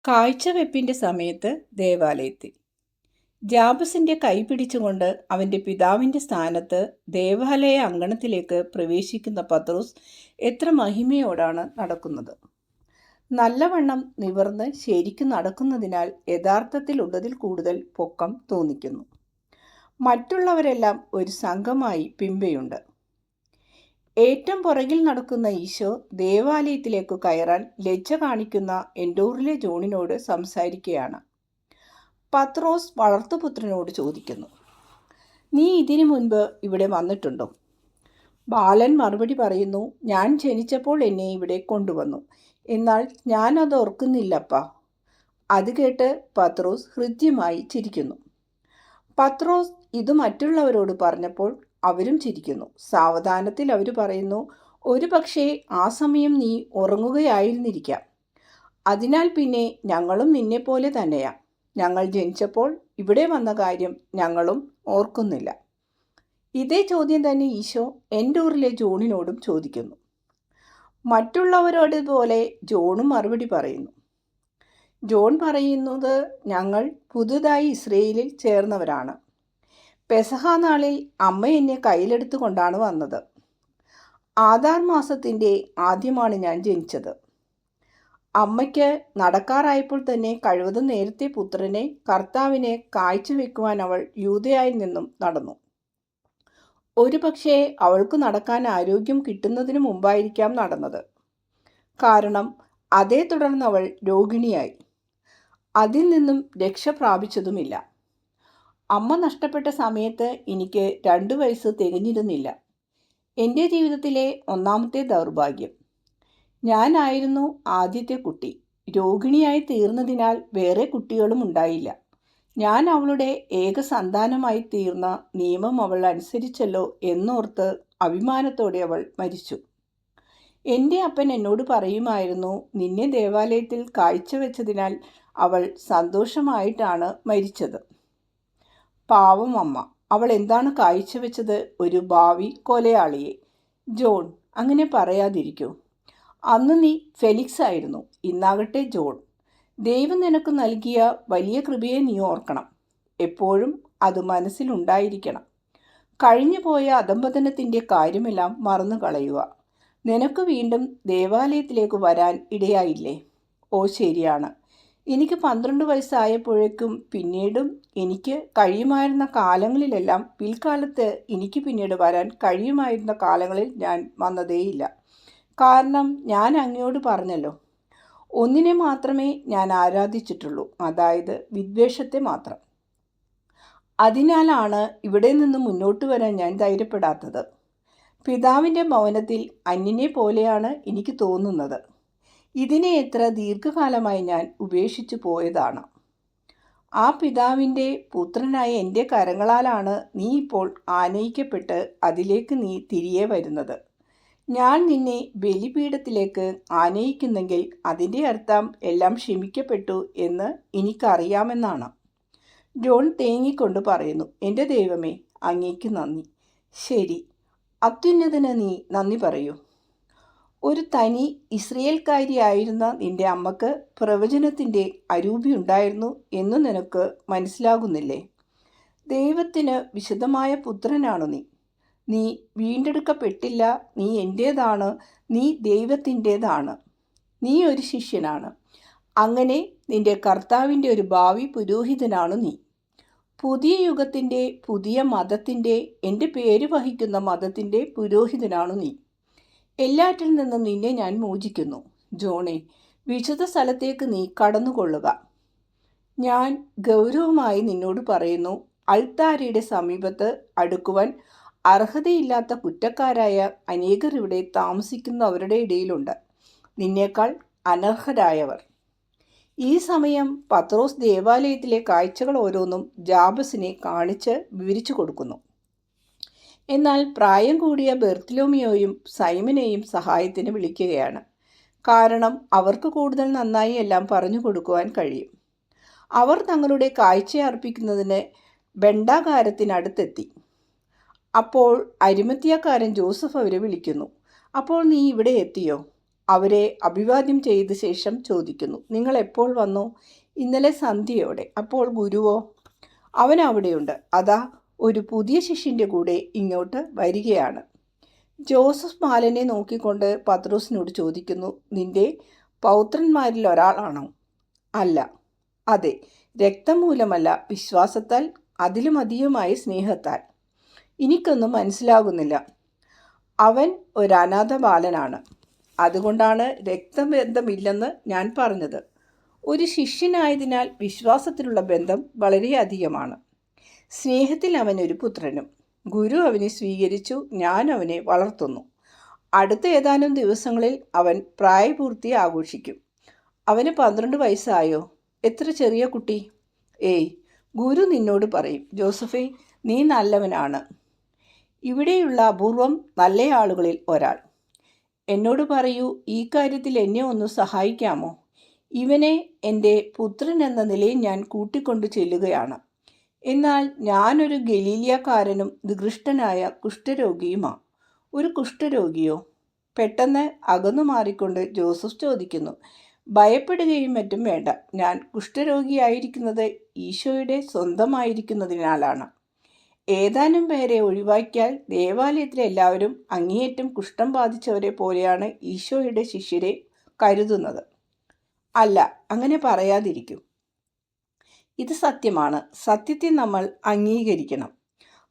കാഴ്ചവെപ്പിൻ്റെ സമയത്ത് ദേവാലയത്തിൽ ജാബസിൻ്റെ കൈ പിടിച്ചുകൊണ്ട് അവൻ്റെ പിതാവിൻ്റെ സ്ഥാനത്ത് ദേവാലയ അങ്കണത്തിലേക്ക് പ്രവേശിക്കുന്ന പത്രോസ് എത്ര മഹിമയോടാണ് നടക്കുന്നത്. നല്ലവണ്ണം നിവർന്ന് ശരിക്കും നടക്കുന്നതിനാൽ യഥാർത്ഥത്തിലുള്ളതിൽ കൂടുതൽ പൊക്കം തോന്നിക്കുന്നു. മറ്റുള്ളവരെല്ലാം ഒരു സംഘമായി പിമ്പയുണ്ട്. ഏറ്റവും പുറകിൽ നടക്കുന്ന ഈശോ ദേവാലയത്തിലേക്ക് കയറാൻ ലജ്ജ കാണിക്കുന്ന എൻഡോറിലെ ജോണിനോട് സംസാരിക്കുകയാണ്. പത്രോസ് വളർത്തുപുത്രനോട് ചോദിക്കുന്നു, നീ ഇതിനു മുൻപ് ഇവിടെ വന്നിട്ടുണ്ടോ? ബാലൻ മറുപടി പറയുന്നു, ഞാൻ ജനിച്ചപ്പോൾ എന്നെ ഇവിടെ കൊണ്ടുവന്നു, എന്നാൽ ഞാനത് ഓർക്കുന്നില്ലപ്പാ. അത് കേട്ട് പത്രോസ് ഹൃദ്യമായി ചിരിക്കുന്നു. പത്രോസ് ഇത് മറ്റുള്ളവരോട് പറഞ്ഞപ്പോൾ അവരും ചിരിക്കുന്നു. സാവധാനത്തിൽ അവർ പറയുന്നു, ഒരു പക്ഷേ ആ സമയം നീ ഉറങ്ങുകയായിരുന്നിരിക്കാം. അതിനാൽ പിന്നെ ഞങ്ങളും നിന്നെപ്പോലെ തന്നെയാ. ഞങ്ങൾ ജനിച്ചപ്പോൾ ഇവിടെ വന്ന കാര്യം ഞങ്ങളും ഓർക്കുന്നില്ല. ഇതേ ചോദ്യം തന്നെ ഈശോ എൻഡോറിലെ ജോണിനോടും ചോദിക്കുന്നു. മറ്റുള്ളവരോട് പോലെ ജോണും മറുപടി പറയുന്നു. ജോൺ പറയുന്നത്, ഞങ്ങൾ പുതുതായി ഇസ്രയേലിൽ ചേർന്നവരാണ്. പെസഹ നാളിൽ അമ്മ എന്നെ കയ്യിലെടുത്തു കൊണ്ടാണ് വന്നത്. ആദാർ മാസത്തിൻ്റെ ആദ്യമാണ് ഞാൻ ജനിച്ചത്. അമ്മയ്ക്ക് നടക്കാറായപ്പോൾ തന്നെ കഴിവതും നേരത്തെ പുത്രനെ കർത്താവിനെ കാഴ്ചവെക്കുവാൻ അവൾ യൂദയായിൽ നിന്നും നടന്നു. ഒരു പക്ഷേ അവൾക്ക് നടക്കാൻ ആരോഗ്യം കിട്ടുന്നതിന് മുമ്പായിരിക്കാം നടന്നത്. കാരണം അതേ തുടർന്ന് അവൾ രോഗിണിയായി. അതിൽ നിന്നും രക്ഷ പ്രാപിച്ചതുമില്ല. അമ്മ നഷ്ടപ്പെട്ട സമയത്ത് എനിക്ക് 2 വയസ്സ് തികഞ്ഞിരുന്നില്ല. എൻ്റെ ജീവിതത്തിലെ ഒന്നാമത്തെ ദൗർഭാഗ്യം. ഞാനായിരുന്നു ആദ്യത്തെ കുട്ടി. രോഗിണിയായി തീർന്നതിനാൽ വേറെ കുട്ടികളും ഉണ്ടായില്ല. ഞാൻ അവളുടെ ഏക സന്താനമായി തീർന്ന നിയമം അവൾ അനുസരിച്ചല്ലോ എന്നോർത്ത് അഭിമാനത്തോടെ അവൾ മരിച്ചു. എൻ്റെ അപ്പൻ എന്നോട് പറയുമായിരുന്നു, നിന്നെ ദേവാലയത്തിൽ കാഴ്ചവെച്ചതിനാൽ അവൾ സന്തോഷമായിട്ടാണ് മരിച്ചത്. പാവം അമ്മ. അവൾ എന്താണ് കാഴ്ചവെച്ചത്? ഒരു ഭാവി കൊലയാളിയെ. ജോൺ, അങ്ങനെ പറയാതിരിക്കൂ. അന്ന് നീ ഫെലിക്സ് ആയിരുന്നു, ഇന്നാകട്ടെ ജോൺ. ദൈവം നിനക്ക് നൽകിയ വലിയ കൃപയെ നീ ഓർക്കണം. എപ്പോഴും അത് മനസ്സിലുണ്ടായിരിക്കണം. കഴിഞ്ഞുപോയ അധംപതനത്തിൻ്റെ കാര്യമെല്ലാം മറന്നു കളയുക. നിനക്ക് വീണ്ടും ദേവാലയത്തിലേക്ക് വരാൻ ഇടയായില്ലേ? ഓ ശരിയാണ്, എനിക്ക് 12 വയസ്സായപ്പോഴേക്കും പിന്നീടും എനിക്ക് കഴിയുമായിരുന്ന കാലങ്ങളിലെല്ലാം പിൽക്കാലത്ത് എനിക്ക് പിന്നീട് വരാൻ കഴിയുമായിരുന്ന കാലങ്ങളിൽ ഞാൻ വന്നതേയില്ല. കാരണം ഞാൻ അങ്ങയോട് പറഞ്ഞല്ലോ, ഒന്നിനെ മാത്രമേ ഞാൻ ആരാധിച്ചിട്ടുള്ളൂ, അതായത് വിദ്വേഷത്തെ മാത്രം. അതിനാലാണ് ഇവിടെ നിന്ന് മുന്നോട്ട് വരാൻ ഞാൻ ധൈര്യപ്പെടാത്തത്. പിതാവിൻ്റെ ഭവനത്തിൽ അന്യനെ പോലെയാണ് എനിക്ക് തോന്നുന്നത്. ഇതിനെ എത്ര ദീർഘകാലമായി ഞാൻ ഉപേക്ഷിച്ചു പോയതാണ്. ആ പിതാവിൻ്റെ പുത്രനായ എൻ്റെ കരങ്ങളാലാണ് നീ ഇപ്പോൾ ആനയിക്കപ്പെട്ട് അതിലേക്ക് നീ തിരികെ വരുന്നത്. ഞാൻ നിന്നെ ബലിപീഠത്തിലേക്ക് ആനയിക്കുന്നെങ്കിൽ അതിൻ്റെ അർത്ഥം എല്ലാം ക്ഷമിക്കപ്പെട്ടു എന്ന് എനിക്കറിയാമെന്നാണ്. ജോൺ തേങ്ങിക്കൊണ്ട് പറയുന്നു, എൻ്റെ ദൈവമേ, അങ്ങേക്ക് നന്ദി. ശരി, അത്യുന്നതന് നീ നന്ദി പറയൂ. ഒരു തനി ഇസ്രയേൽക്കാരിയായിരുന്ന നിന്റെ അമ്മക്ക് പ്രവചനത്തിൻ്റെ അരൂപിയുണ്ടായിരുന്നു എന്ന് നിനക്ക് മനസ്സിലാകുന്നില്ലേ? ദൈവത്തിന് വിശുദ്ധമായ പുത്രനാണു നീ. നീ വീണ്ടെടുക്കപ്പെട്ടില്ല. നീ എൻ്റേതാണ്. നീ ദൈവത്തിൻ്റേതാണ്. നീ ഒരു ശിഷ്യനാണ്. അങ്ങനെ നിന്റെ കർത്താവിൻ്റെ ഒരു ഭാവി പുരോഹിതനാണു നീ. പുതിയ യുഗത്തിൻ്റെ, പുതിയ മതത്തിൻ്റെ, എൻ്റെ പേര് വഹിക്കുന്ന മതത്തിൻ്റെ പുരോഹിതനാണു നീ. എല്ലാറ്റിൽ നിന്നും നിന്നെ ഞാൻ മോചിക്കുന്നു. ജോണേ, വിശുദ്ധ സ്ഥലത്തേക്ക് നീ കടന്നുകൊള്ളുക. ഞാൻ ഗൗരവമായി നിന്നോട് പറയുന്നു, അൾത്താരയുടെ സമീപത്ത് അടുക്കുവാൻ അർഹതയില്ലാത്ത കുറ്റക്കാരായ അനേകർ ഇവിടെ താമസിക്കുന്നവരുടെ ഇടയിലുണ്ട്, നിന്നേക്കാൾ അനർഹരായവർ. ഈ സമയം പത്രോസ് ദേവാലയത്തിലെ കാഴ്ചകൾ ഓരോന്നും ജാബസിനെ കാണിച്ച് വിവരിച്ചു കൊടുക്കുന്നു. എന്നാൽ പ്രായം കൂടിയ ബെർത്തിലോമിയോയും സൈമനെയും സഹായത്തിന് വിളിക്കുകയാണ്. കാരണം അവർക്ക് കൂടുതൽ നന്നായി എല്ലാം പറഞ്ഞു കൊടുക്കുവാൻ കഴിയും. അവർ തങ്ങളുടെ കാഴ്ച അർപ്പിക്കുന്നതിന് ഭണ്ഡാകാരത്തിനടുത്തെത്തി. അപ്പോൾ അരിമത്യാക്കാരൻ ജോസഫ് അവരെ വിളിക്കുന്നു. അപ്പോൾ നീ ഇവിടെ എത്തിയോ? അവരെ അഭിവാദ്യം ചെയ്ത ശേഷം ചോദിക്കുന്നു, നിങ്ങൾ എപ്പോൾ വന്നു? ഇന്നലെ സന്ധ്യയോടെ. അപ്പോൾ ഗുരുവോ? അവൻ അവിടെയുണ്ട്. അതാ ഒരു പുതിയ ശിഷ്യൻ്റെ കൂടെ ഇങ്ങോട്ട് വരികയാണ്. ജോസഫ് ബാലനെ നോക്കിക്കൊണ്ട് പത്രോസിനോട് ചോദിക്കുന്നു, നിന്റെ പൗത്രന്മാരിൽ ഒരാളാണോ? അല്ല. അതെ, രക്തം മൂലമല്ല, വിശ്വാസത്താൽ, അതിലും അധികമായി സ്നേഹത്താൽ. എനിക്കൊന്നും മനസ്സിലാകുന്നില്ല. അവൻ ഒരു അനാഥ ബാലനാണ്. അതുകൊണ്ടാണ് രക്തബന്ധമില്ലെന്ന് ഞാൻ പറഞ്ഞത്. ഒരു ശിഷ്യനായതിനാൽ വിശ്വാസത്തിലുള്ള ബന്ധം വളരെയധികമാണ്. സ്നേഹത്തിൽ അവനൊരു പുത്രനും. ഗുരു അവനെ സ്വീകരിച്ചു, ഞാൻ അവനെ വളർത്തുന്നു. അടുത്ത ഏതാനും ദിവസങ്ങളിൽ അവൻ പ്രായപൂർത്തി ആഘോഷിക്കും. അവന് 12 വയസ്സായോ? എത്ര ചെറിയ കുട്ടി! ഏയ്, ഗുരു നിന്നോട് പറയും, ജോസഫേ, നീ നല്ലവനാണ്, ഇവിടെയുള്ള അപൂർവം നല്ല ആളുകളിൽ ഒരാൾ. എന്നോട് പറയൂ, ഈ കാര്യത്തിൽ എന്നെ ഒന്ന് സഹായിക്കാമോ? ഇവനെ എൻ്റെ പുത്രൻ എന്ന നിലയിൽ ഞാൻ കൂട്ടിക്കൊണ്ടു ചെല്ലുകയാണ്. എന്നാൽ ഞാനൊരു ഗലീലിയക്കാരനും നികൃഷ്ടനായ കുഷ്ഠരോഗിയുമാണ്. ഒരു കുഷ്ഠരോഗിയോ? പെട്ടെന്ന് അകന്നു മാറിക്കൊണ്ട് ജോസഫ് ചോദിക്കുന്നു, ഭയപ്പെടുകയും മറ്റും വേണ്ട. ഞാൻ കുഷ്ഠരോഗിയായിരിക്കുന്നത് ഈശോയുടെ സ്വന്തമായിരിക്കുന്നതിനാലാണ്. ഏതാനും പേരെ ഒഴിവാക്കിയാൽ ദേവാലയത്തിലെ എല്ലാവരും അങ്ങേയറ്റം കുഷ്ഠം ബാധിച്ചവരെ പോലെയാണ് ഈശോയുടെ ശിഷ്യരെ കരുതുന്നത്. അല്ല, അങ്ങനെ പറയാതിരിക്കും. ഇത് സത്യമാണ്. സത്യത്തെ നമ്മൾ അംഗീകരിക്കണം.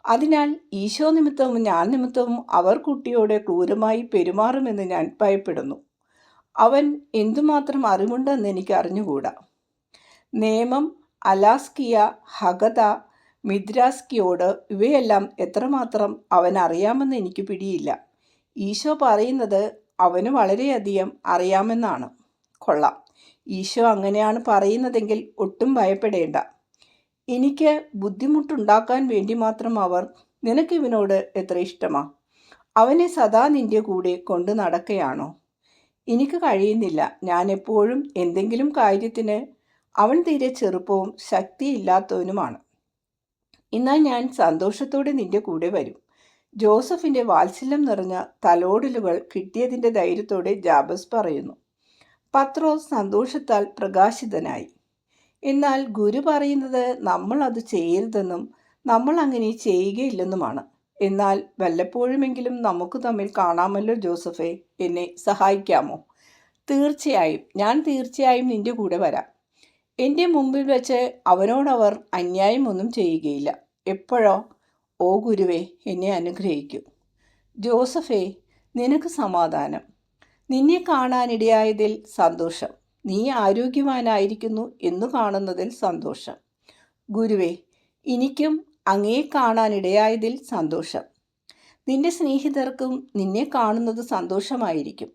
അതിനാൽ ഈശോ നിമിത്തവും ഞാൻ നിമിത്തവും അവർ കുട്ടിയോട് ക്രൂരമായി പെരുമാറുമെന്ന് ഞാൻ ഭയപ്പെടുന്നു. അവൻ എന്തുമാത്രം അറിവുണ്ടെന്ന് എനിക്ക് അറിഞ്ഞുകൂടാ. നേമം, അലാസ്കിയ, ഹഗത, മിദ്രാസ്കിയോട് ഇവയെല്ലാം എത്രമാത്രം അവൻ അറിയാമെന്ന് എനിക്ക് പിടിയില്ല. ഈശോ പറയുന്നത് അവന് വളരെയധികം അറിയാമെന്നാണ്. കൊള്ളാം. ഈശോ അങ്ങനെയാണ് പറയുന്നതെങ്കിൽ ഒട്ടും ഭയപ്പെടേണ്ട. എനിക്ക് ബുദ്ധിമുട്ടുണ്ടാക്കാൻ വേണ്ടി മാത്രം അവർ നിനക്കിവനോട് എത്ര ഇഷ്ടമാ? അവനെ സദാ നിന്റെ കൂടെ കൊണ്ടു നടക്കുകയാണോ? എനിക്ക് കഴിയുന്നില്ല. ഞാൻ എപ്പോഴും എന്തെങ്കിലും കാര്യത്തിന് അവൻ തീരെ ചെറുപ്പവും ശക്തിയില്ലാത്തവനുമാണ്. എന്നാൽ ഞാൻ സന്തോഷത്തോടെ നിന്റെ കൂടെ വരും. ജോസഫിൻ്റെ വാത്സല്യം നിറഞ്ഞ തലോടലുകൾ കിട്ടിയതിൻ്റെ ധൈര്യത്തോടെ ജാബസ് പറയുന്നു. പത്രോസ് സന്തോഷത്താൽ പ്രകാശിതനായി. എന്നാൽ ഗുരു പറയുന്നത് നമ്മൾ അത് ചെയ്യരുതെന്നും നമ്മൾ അങ്ങനെ ചെയ്യുകയില്ലെന്നുമാണ്. എന്നാൽ വല്ലപ്പോഴുമെങ്കിലും നമുക്ക് തമ്മിൽ കാണാമല്ലോ ജോസഫേ, എന്നെ സഹായിക്കാമോ? തീർച്ചയായും, ഞാൻ തീർച്ചയായും നിന്റെ കൂടെ വരാം. എൻ്റെ മുമ്പിൽ വെച്ച് അവനോടവർ അന്യായമൊന്നും ചെയ്യുകയില്ല. എപ്പോഴോ? ഓ ഗുരുവേ, എന്നെ അനുഗ്രഹിക്കൂ. ജോസഫേ, നിനക്ക് സമാധാനം. നിന്നെ കാണാനിടയായതിൽ സന്തോഷം. നീ ആരോഗ്യവാനായിരിക്കുന്നു എന്നു കാണുന്നതിൽ സന്തോഷം. ഗുരുവേ, എനിക്കും അങ്ങയെ കാണാനിടയായതിൽ സന്തോഷം. നിന്റെ സ്നേഹിതർക്കും നിന്നെ കാണുന്നത് സന്തോഷമായിരിക്കും.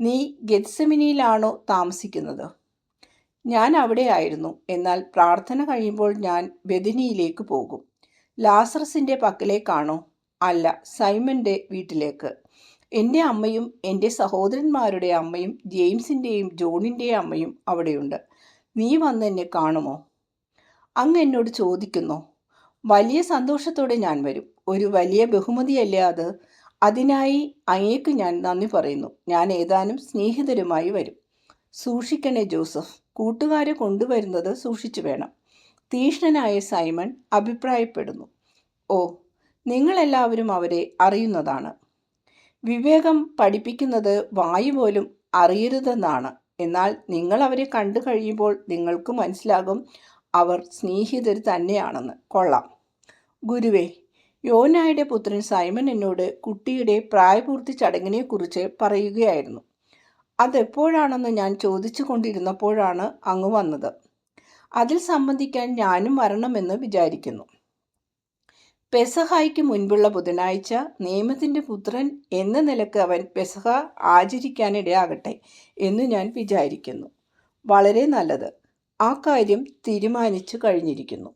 നീ ഗെത്സെമനിയിലാണോ താമസിക്കുന്നത്? ഞാൻ അവിടെ ആയിരുന്നു. എന്നാൽ പ്രാർത്ഥന കഴിയുമ്പോൾ ഞാൻ ബെഥനിയിലേക്ക് പോകും. ലാസറസിൻ്റെ പക്കലേക്കാണോ? അല്ല, സൈമൻ്റെ വീട്ടിലേക്ക്. എൻ്റെ അമ്മയും എൻ്റെ സഹോദരന്മാരുടെ അമ്മയും ജെയിംസിൻ്റെയും ജോണിൻ്റെയും അമ്മയും അവിടെയുണ്ട്. നീ വന്ന് എന്നെ കാണുമോ? അങ്ങ് എന്നോട് ചോദിക്കുന്നോ? വലിയ സന്തോഷത്തോടെ ഞാൻ വരും. ഒരു വലിയ ബഹുമതിയല്ലേ അത്? അതിനായി അങ്ങേക്ക് ഞാൻ നന്ദി പറയുന്നു. ഞാൻ ഏതാനും സ്നേഹിതരുമായി വരും. സൂക്ഷിക്കണേ ജോസഫ്, കൂട്ടുകാരെ കൊണ്ടുവരുന്നത് സൂക്ഷിച്ചു വേണം. തീഷ്ണനായ സൈമൺ അഭിപ്രായപ്പെടുന്നു. ഓ, നിങ്ങളെല്ലാവരും അവരെ അറിയുന്നതാണ്. വിവേകം പഠിപ്പിക്കുന്നത് വായു പോലും അറിയരുതെന്നാണ്. എന്നാൽ നിങ്ങൾ അവരെ കണ്ടു കഴിയുമ്പോൾ നിങ്ങൾക്ക് മനസ്സിലാകും അവർ സ്നേഹിതർ തന്നെയാണെന്ന്. കൊള്ളാം. ഗുരുവേ, യോനായുടെ പുത്രൻ സൈമൺ എന്നോട് കുട്ടിയുടെ പ്രായപൂർത്തി ചടങ്ങിനെക്കുറിച്ച് പറയുകയായിരുന്നു. അതെപ്പോഴാണെന്ന് ഞാൻ ചോദിച്ചു കൊണ്ടിരുന്നപ്പോഴാണ് അങ്ങ് വന്നത്. അതിൽ സംബന്ധിക്കാൻ ഞാനും വരണമെന്ന് വിചാരിക്കുന്നു. പെസഹായ്ക്ക് മുൻപുള്ള ബുധനാഴ്ച നിയമത്തിൻ്റെ പുത്രൻ എന്ന നിലക്ക് അവൻ പെസഹ ആചരിക്കാനിടയാകട്ടെ എന്ന് ഞാൻ വിചാരിക്കുന്നു. വളരെ നല്ലത്. ആ കാര്യം തീരുമാനിച്ചു കഴിഞ്ഞിരിക്കുന്നു.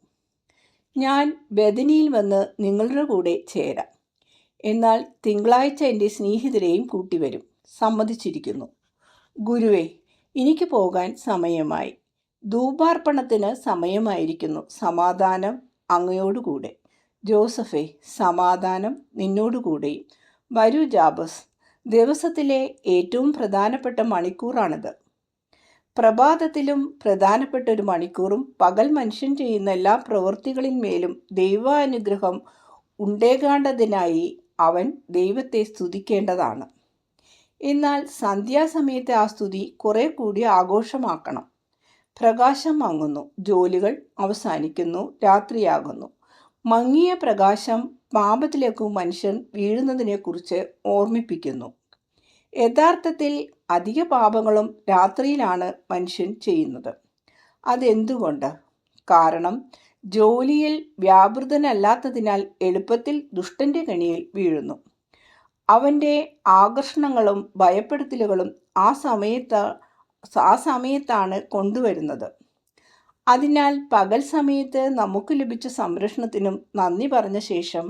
ഞാൻ ബെഥനിയിൽ വന്ന് നിങ്ങളുടെ കൂടെ ചേരാം. എന്നാൽ തിങ്കളാഴ്ച എൻ്റെ സ്നേഹിതരെയും കൂട്ടിവരും. സമ്മതിച്ചിരിക്കുന്നു. ഗുരുവേ, എനിക്ക് പോകാൻ സമയമായി. ധൂപാർപ്പണത്തിന് സമയമായിരിക്കുന്നു. സമാധാനം അങ്ങയോടുകൂടെ. ജോസഫേ, സമാധാനം നിന്നോടുകൂടെയും. വരൂ ജാബസ്, ദിവസത്തിലെ ഏറ്റവും പ്രധാനപ്പെട്ട മണിക്കൂറാണിത്. പ്രഭാതത്തിലും പ്രധാനപ്പെട്ട ഒരു മണിക്കൂറും പകൽ മനുഷ്യൻ ചെയ്യുന്ന എല്ലാ പ്രവൃത്തികളിന്മേലും ദൈവാനുഗ്രഹം ഉണ്ടേകേണ്ടതിനായി അവൻ ദൈവത്തെ സ്തുതിക്കേണ്ടതാണ്. എന്നാൽ സന്ധ്യാസമയത്തെ ആ സ്തുതി കുറെ കൂടി ആഘോഷമാക്കണം. പ്രകാശം മങ്ങുന്നു, ജോലികൾ അവസാനിക്കുന്നു, രാത്രിയാകുന്നു. മങ്ങിയ പ്രകാശം പാപത്തിലേക്ക് മനുഷ്യൻ വീഴുന്നതിനെക്കുറിച്ച് ഓർമ്മിപ്പിക്കുന്നു. യഥാർത്ഥത്തിൽ അധിക പാപങ്ങളും രാത്രിയിലാണ് മനുഷ്യൻ ചെയ്യുന്നത്. അതെന്തുകൊണ്ട്? കാരണം ജോലിയിൽ വ്യാപൃതനല്ലാത്തതിനാൽ എളുപ്പത്തിൽ ദുഷ്ടന്റെ കെണിയിൽ വീഴുന്നു. അവൻ്റെ ആകർഷണങ്ങളും ഭയപ്പെടുത്തലുകളും ആ സമയത്താണ് കൊണ്ടുവരുന്നത്. അതിനാൽ പകൽ സമയത്ത് നമുക്ക് ലഭിച്ച സംരക്ഷണത്തിനും നന്ദി പറഞ്ഞ ശേഷം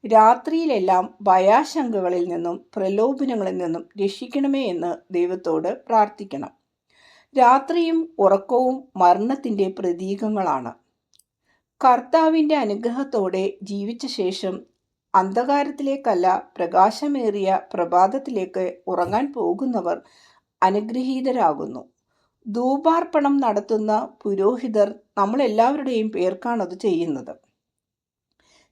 രാത്രിയിലെല്ലാം ഭയാശങ്കകളിൽ നിന്നും പ്രലോഭനങ്ങളിൽ നിന്നും രക്ഷിക്കണമേ എന്ന് ദൈവത്തോട് പ്രാർത്ഥിക്കണം. രാത്രിയും ഉറക്കവും മരണത്തിൻ്റെ പ്രതീകങ്ങളാണ്. കർത്താവിൻ്റെ അനുഗ്രഹത്തോടെ ജീവിച്ച ശേഷം അന്ധകാരത്തിലേക്കല്ല, പ്രകാശമേറിയ പ്രഭാതത്തിലേക്ക് ഉറങ്ങാൻ പോകുന്നവർ അനുഗ്രഹീതരാകുന്നു. ധൂപാർപ്പണം നടത്തുന്ന പുരോഹിതർ നമ്മളെല്ലാവരുടെയും പേർക്കാണത് ചെയ്യുന്നത്.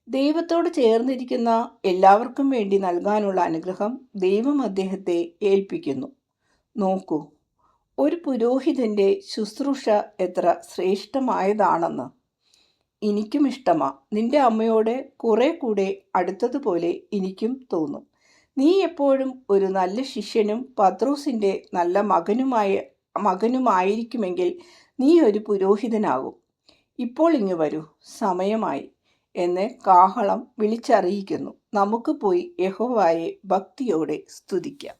ദൈവത്തോട് ചേർന്നിരിക്കുന്ന എല്ലാവർക്കും വേണ്ടി നൽകാനുള്ള അനുഗ്രഹം ദൈവം അദ്ദേഹത്തെ ഏൽപ്പിക്കുന്നു. നോക്കൂ, ഒരു പുരോഹിതൻ്റെ ശുശ്രൂഷ എത്ര ശ്രേഷ്ഠമായതാണെന്ന്. എനിക്കും ഇഷ്ടമാ. നിന്റെ അമ്മയോട് കുറെ കൂടെ അടുത്തതുപോലെ എനിക്കും തോന്നും. നീ എപ്പോഴും ഒരു നല്ല ശിഷ്യനും പത്രോസിൻ്റെ നല്ല മകനുമായിരിക്കുമെങ്കിൽ നീ ഒരു പുരോഹിതനാകും. ഇപ്പോൾ ഇങ്ങ് വരൂ, സമയമായി എന്ന് കാഹളം വിളിച്ചറിയിക്കുന്നു. നമുക്ക് പോയി യഹോവയെ ഭക്തിയോടെ സ്തുതിക്കാം.